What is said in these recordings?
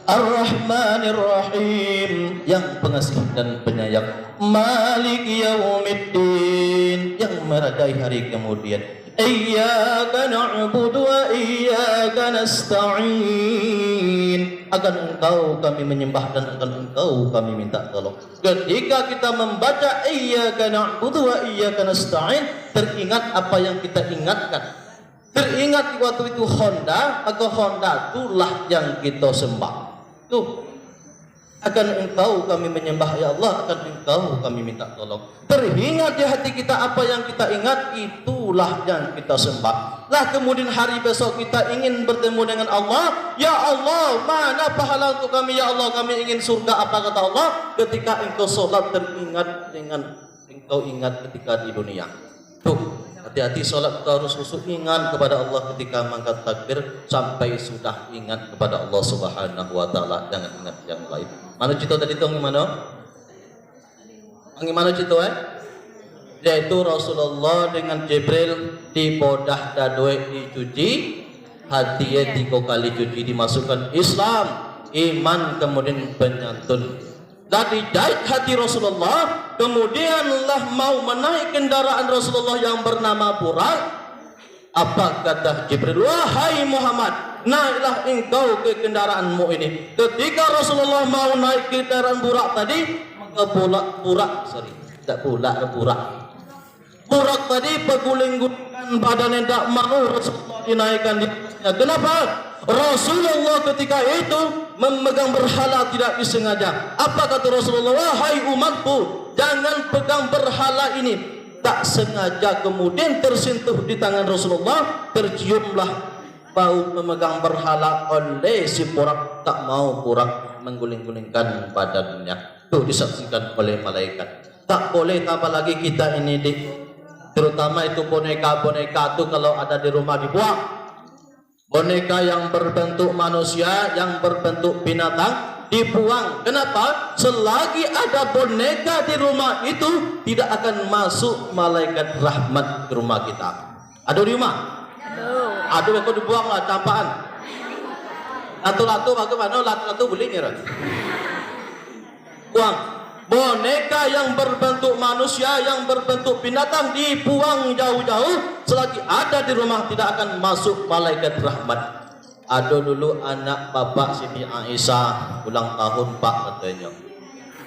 Ar-Rahmanir Rahim, yang pengasih dan penyayang. Malik Yaumiddin, yang meradai hari kemudian. Iyyaka na'budu wa iyyaka nasta'in, akan Engkau kami menyembah dan akan Engkau kami minta tolong. Ketika kita membaca iyyaka na'budu wa iyyaka nasta'in, teringat apa yang kita ingatkan. Teringat waktu itu Honda, maka Honda itulah yang kita sembah. Tuh, akan Engkau kami menyembah ya Allah, akan Engkau kami minta tolong. Teringat di hati kita apa yang kita ingat, itulah yang kita sembah. Lah kemudian hari besok kita ingin bertemu dengan Allah, ya Allah, mana pahala untuk kami ya Allah, kami ingin surga. Apa kata Allah? Ketika engkau sholat teringat dengan engkau ingat ketika di dunia. Tuh, hati-hati sholat kita harus khusyuk, ingat kepada Allah ketika mengangkat takbir sampai sudah ingat kepada Allah Subhanahu wa taala, jangan ingat yang lain. Mana cerita tadi tu gimana? Gimana cerita yaitu Rasulullah dengan Jibril di bodah dadoi dicuci, hatinya 3 kali cuci, dimasukkan Islam, iman, kemudian penyantun. Tadi jahit hati Rasulullah, kemudianlah mau menaik kendaraan Rasulullah yang bernama Burak. Apa kata Jibril? Wahai Muhammad, naiklah engkau ke kendaraanmu ini. Ketika Rasulullah mau naik ke kendaraan Burak tadi, maka Burak tadi peguling-gulingan badannya tidak mau Rasulullah dinaikkan di atasnya. Kenapa? Rasulullah ketika itu memegang berhala tidak disengaja. Apa kata Rasulullah? Wahai umatku, jangan pegang berhala ini. Tak sengaja kemudian tersentuh di tangan Rasulullah, terciumlah bau memegang berhala oleh si Burak. Tak mau Burak mengguling-gulingkan badannya. Itu disaksikan oleh malaikat. Tak boleh, apalagi kita ini terutama itu boneka-boneka itu kalau ada di rumah dibuang. Boneka yang berbentuk manusia, yang berbentuk binatang dibuang. Kenapa? Selagi ada boneka di rumah itu, tidak akan masuk malaikat rahmat ke rumah kita. Ada di rumah? Ada. Ada kok dibuang lah, campaan. Latu-latu bagaimana? Latu-latu boleh ngira. Buang. Boneka yang berbentuk manusia, yang berbentuk binatang dibuang jauh-jauh. Selagi ada di rumah tidak akan masuk malaikat rahmat. Ada dulu anak bapak Siti Aisyah ulang tahun pak katanya.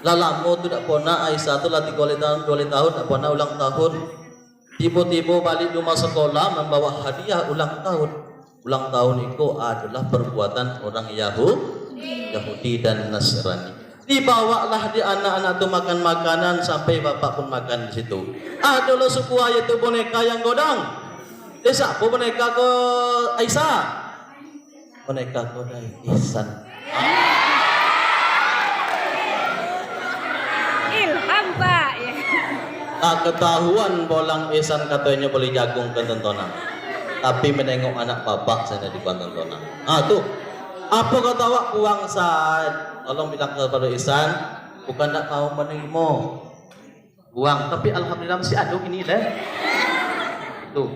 Lalamu tu tak pernah Aisyah tu lah 3 tahun tak pernah ulang tahun. Tiba-tiba balik rumah sekolah membawa hadiah ulang tahun. Ulang tahun itu adalah perbuatan orang Yahudi dan Nasrani. Dibawalah di anak-anak tu makan makanan sampai bapak pun makan di situ. Adalah suku ayat tu boneka yang godang. Desa apa boneka ko Aisyah? Boneka ko dari Ihsan. Ilham pak. Tak ketahuan bolang Ihsan katanya boleh jagung ke tontonan. Tapi menengok anak bapak saya di tontonan. Tuh. Apa kata awak buang saat? Tolong bilang kepada Ihsan, bukan tak mau menerima buang, tapi alhamdulillah masih ada ini deh. Tuh,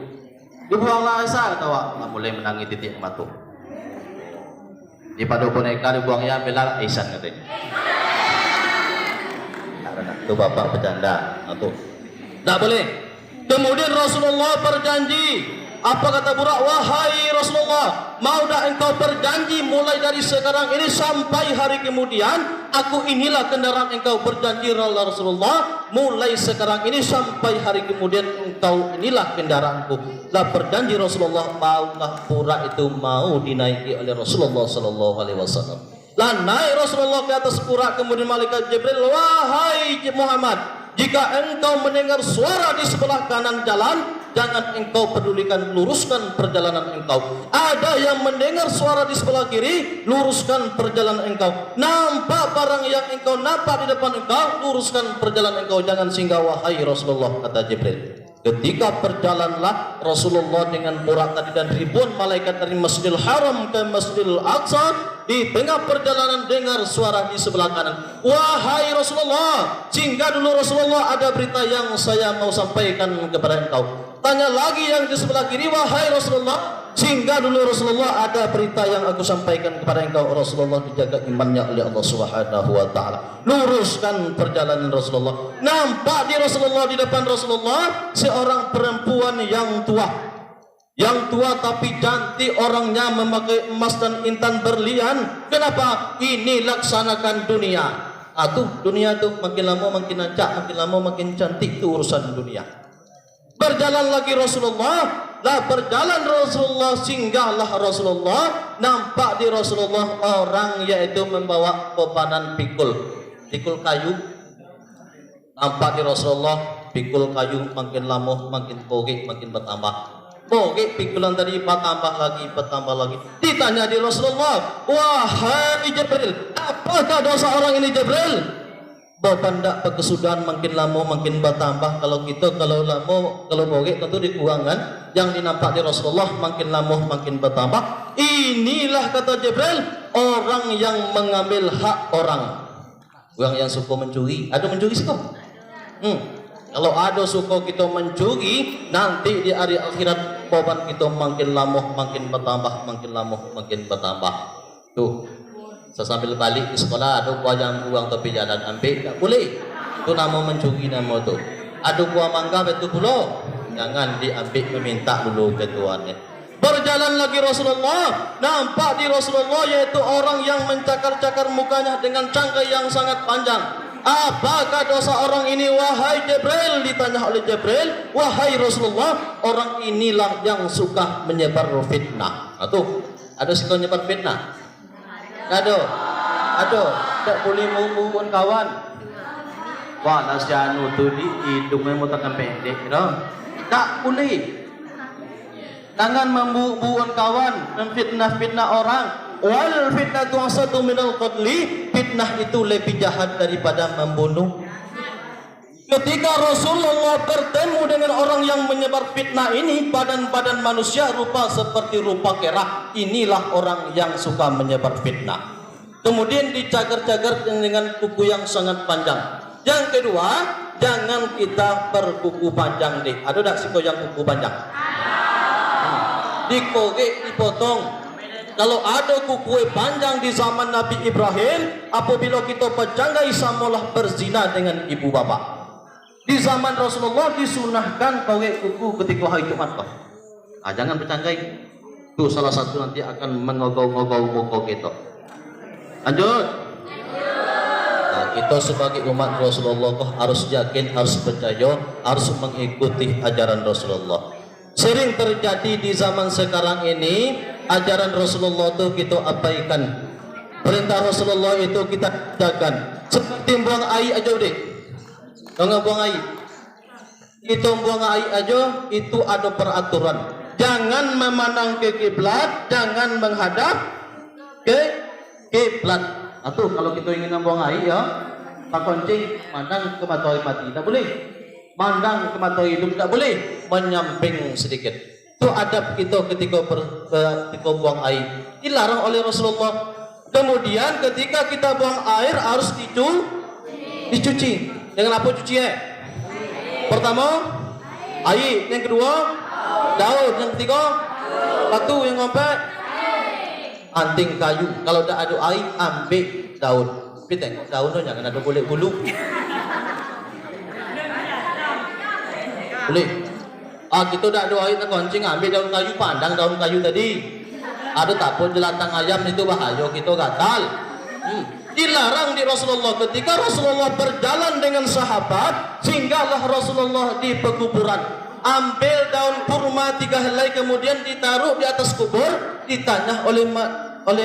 dibuanglah Ihsan, kata awak, tak boleh menangi titik matu. Di pada boneka dibuangnya bela Ihsan katanya. Itu bapak bercanda, tuh, tak boleh. Kemudian Rasulullah berjanji. Apa kata Burak? Wahai Rasulullah, mau tak engkau berjanji mulai dari sekarang ini sampai hari kemudian, aku inilah kendaraan engkau. Berjanji Rasulullah, mulai sekarang ini sampai hari kemudian engkau inilah kendaraanku. Lah berjanji Rasulullah, maulah Burak itu mau dinaiki oleh Rasulullah sallallahu alaihi wasallam. Lah naik Rasulullah ke atas Burak, kemudian malaikat Jibril, wahai Muhammad, jika engkau mendengar suara di sebelah kanan jalan, jangan engkau pedulikan, luruskan perjalanan engkau. Ada yang mendengar suara di sebelah kiri, luruskan perjalanan engkau. Nampak barang yang engkau nampak di depan engkau, luruskan perjalanan engkau, jangan singgah wahai Rasulullah, kata Jibril. Ketika berjalanlah Rasulullah dengan Burak tadi dan ribuan malaikat dari Masjidil Haram ke Masjidil Aqsa, di tengah perjalanan dengar suara di sebelah kanan. Wahai Rasulullah, singgah dulu Rasulullah, ada berita yang saya mau sampaikan kepada engkau. Tanya lagi yang di sebelah kiri, wahai Rasulullah, sehingga dulu Rasulullah ada berita yang aku sampaikan kepada engkau Rasulullah, dijaga imannya oleh Allah Subhanahu wa taala. Luruskan perjalanan Rasulullah. Nampak di Rasulullah, di depan Rasulullah seorang perempuan yang tua. Yang tua tapi cantik, orangnya memakai emas dan intan berlian. Kenapa? Ini laksanakan dunia. Dunia tuh makin lama makin ancak, makin lama makin cantik, itu urusan dunia. Berjalan lagi Rasulullah, berjalan Rasulullah, singgahlah Rasulullah. Nampak di Rasulullah orang yaitu membawa bebanan pikul kayu. Nampak di Rasulullah pikul kayu makin lama makin bogek, makin bertambah. Bogek pikulan tadi bertambah lagi. Ditanya di Rasulullah, wahai Jibril, apakah dosa orang ini Jibril? Beban tak kesudahan makin lama makin bertambah. Kalau bogek tentu dikurangan. Yang dinampak di Rasulullah makin lama makin bertambah. Inilah kata Jibril, orang yang mengambil hak orang. Orang yang suka mencuri. Ada mencuri suka? Kalau ada suka kita mencuri, nanti di hari akhirat beban kita makin lama makin bertambah, makin lama makin bertambah. Tuh, sesambil balik di sekolah ada buah yang buang tepi jalan, ambil tak boleh. Itu nama mencuri nama tu. Ada buah mangga betul pula, jangan diambil, meminta dulu ke tuannya. Berjalan lagi Rasulullah, nampak di Rasulullah yaitu orang yang mencakar-cakar mukanya dengan cangkai yang sangat panjang. Apakah dosa orang ini wahai Jibril? Ditanya oleh Jibril, wahai Rasulullah, orang inilah yang suka menyebar fitnah. Ada suka menyebar fitnah? Ada. Tak boleh mengumumkan kawan. Wah, nasihat tu di hidungnya mau tekan pendek, tak boleh. Jangan membuat kawan, memfitnah orang. Wal fitnatu asadu minal qatli, fitnah itu lebih jahat daripada membunuh. Ketika Rasulullah bertemu dengan orang yang menyebar fitnah ini, badan-badan manusia rupa seperti rupa kera. Inilah orang yang suka menyebar fitnah. Kemudian dicagar-cagar dengan kuku yang sangat panjang. Yang kedua, jangan kita berkuku panjang deh. Ada tak siko yang kuku panjang? Dikogek, dipotong. Kalau ada kuku panjang di zaman Nabi Ibrahim, apabila kita pejanggai samalah berzina dengan ibu bapa. Di zaman Rasulullah disunahkan kawek kuku ketika hari Jumat. Jangan pejanggai. Itu salah satu nanti akan mengogau-ngogau muka kita. Lanjut. Kita sebagai umat Rasulullah harus yakin, harus percaya, harus mengikuti ajaran Rasulullah. Sering terjadi di zaman sekarang ini, ajaran Rasulullah itu kita abaikan. Perintah Rasulullah itu kita jaga. Seperti buang air aja deh. Jangan buang air. Kita buang air aja itu ada peraturan. Jangan memandang ke kiblat, jangan menghadap ke kiblat. Kalau kita ingin buang air ya, tak kencing, mandang ke matahari mati, tak boleh. Mandang ke matahari hidup tak boleh, menyamping sedikit. Itu adab kita ketika buang air. Dilarang oleh Rasulullah. Kemudian ketika kita buang air harus dicuci. Dengan apa cuci? Pertama, air. Yang kedua, daun. Yang ketiga, batu. Yang keempat, anting kayu. Kalau tak ada air, ambil daun. Tapi tengok daun tu jangan ada boleh bulu. Boleh. Kita dah ada air tak kencing, ambil daun kayu, pandang daun kayu tadi. Ada tak pun jelatang ayam itu bahaya, kita gatal. Dilarang di Rasulullah. Ketika Rasulullah berjalan dengan sahabat, singgahlah Rasulullah di pekuburan. Ambil daun kurma 3 helai, kemudian ditaruh di atas kubur. Ditanya oleh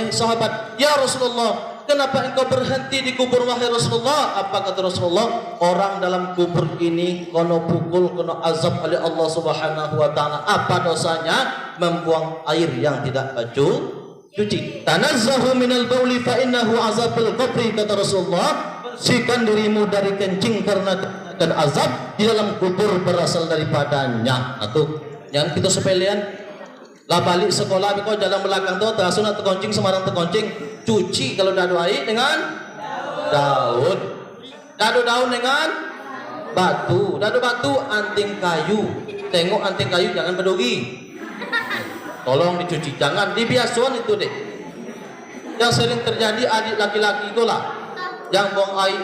sahabat, ya Rasulullah, kenapa engkau berhenti di kubur wahai Rasulullah? Apa kata Rasulullah? Orang dalam kubur ini kono pukul, kono azab oleh Allah Subhanahu wa taala. Apa dosanya? Membuang air yang tidak cuci. Tanazzahu minal bauli fa innahu azabul qabri, kata Rasulullah. Bersihkan dirimu dari kencing karena dan azab di dalam kubur berasal daripadanya. Jangan kita sepelean. Lah balik sekolah kau jalan belakang tu terasuna terkoncing, semarang terkoncing, cuci kalau dah ada air dengan daun. Dah ada daun dengan batu. Dah ada batu, anting kayu. tengok anting kayu jangan berdogi. Tolong dicuci, jangan dibiasuan itu deh. Yang sering terjadi adik laki-laki itulah yang buang air